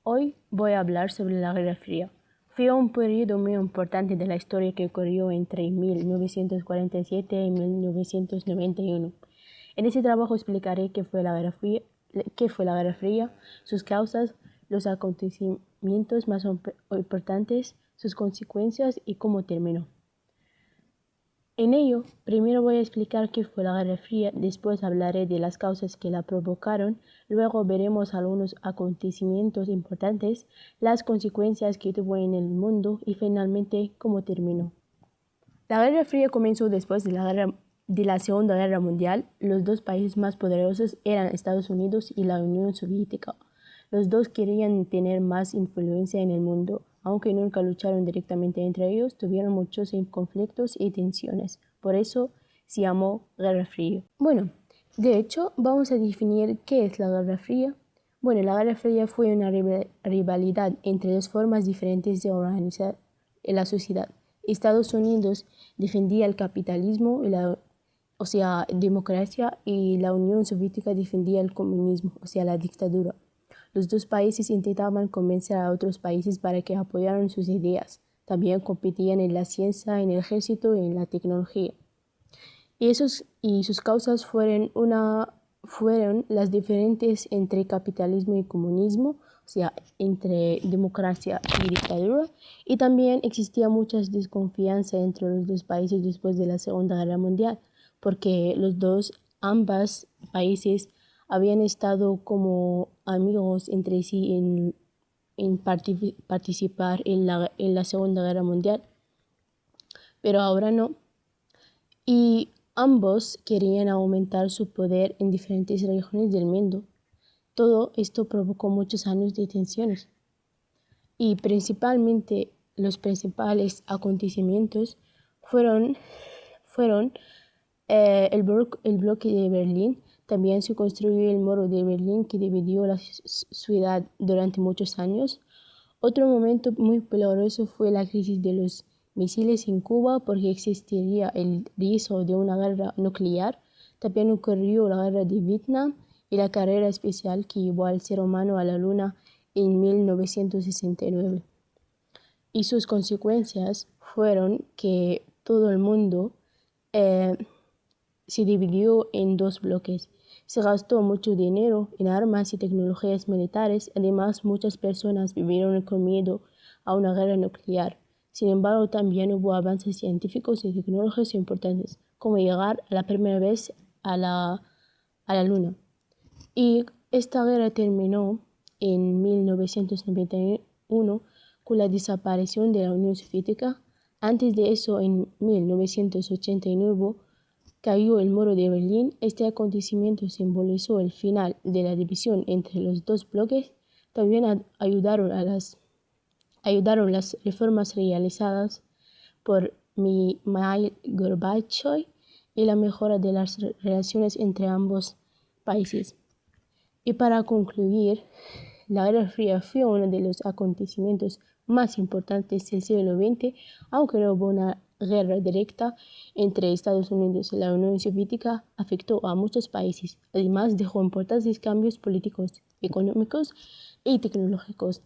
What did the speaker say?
Hoy voy a hablar sobre la Guerra Fría. Fue un periodo muy importante de la historia que ocurrió entre 1947 y 1991. En este trabajo explicaré qué fue la Guerra Fría, sus causas, los acontecimientos más importantes, sus consecuencias y cómo terminó. En ello, primero voy a explicar qué fue la Guerra Fría, después hablaré de las causas que la provocaron, luego veremos algunos acontecimientos importantes, las consecuencias que tuvo en el mundo y finalmente cómo terminó. La Guerra Fría comenzó después de la Segunda Guerra Mundial. Los dos países más poderosos eran Estados Unidos y la Unión Soviética. Los dos querían tener más influencia en el mundo. Aunque nunca lucharon directamente entre ellos, tuvieron muchos conflictos y tensiones. Por eso se llamó Guerra Fría. Bueno, de hecho, vamos a definir qué es la Guerra Fría. Bueno, la Guerra Fría fue una rivalidad entre dos formas diferentes de organizar la sociedad. Estados Unidos defendía el capitalismo, democracia, y la Unión Soviética defendía el comunismo, la dictadura. Los dos países intentaban convencer a otros países para que apoyaran sus ideas. También competían en la ciencia, en el ejército y en la tecnología. Y sus causas fueron las diferentes entre capitalismo y comunismo, entre democracia y dictadura, y también existía mucha desconfianza entre los dos países después de la Segunda Guerra Mundial, porque ambos países habían estado como amigos entre sí en participar en la Segunda Guerra Mundial, pero ahora no. Y ambos querían aumentar su poder en diferentes regiones del mundo. Todo esto provocó muchos años de tensiones. Y principalmente los principales acontecimientos fueron el bloque de Berlín. También se construyó el muro de Berlín que dividió la ciudad durante muchos años. Otro momento muy peligroso fue la crisis de los misiles en Cuba, porque existiría el riesgo de una guerra nuclear. También ocurrió la guerra de Vietnam y la carrera espacial que llevó al ser humano a la Luna en 1969. Y sus consecuencias fueron que todo el mundo se dividió en dos bloques. Se gastó mucho dinero en armas y tecnologías militares. Además, muchas personas vivieron con miedo a una guerra nuclear. Sin embargo, también hubo avances científicos y tecnológicos importantes, como llegar a la primera vez a la Luna. Y esta guerra terminó en 1991 con la desaparición de la Unión Soviética. Antes de eso, en 1989, cayó el muro de Berlín. Este acontecimiento simbolizó el final de la división entre los dos bloques. También ayudaron las reformas realizadas por Mikhail Gorbachev y la mejora de las relaciones entre ambos países. Y para concluir, la Guerra Fría fue uno de los acontecimientos más importantes del siglo XX, aunque no hubo una guerra directa entre Estados Unidos y la Unión Soviética, afectó a muchos países. Además, dejó importantes cambios políticos, económicos y tecnológicos.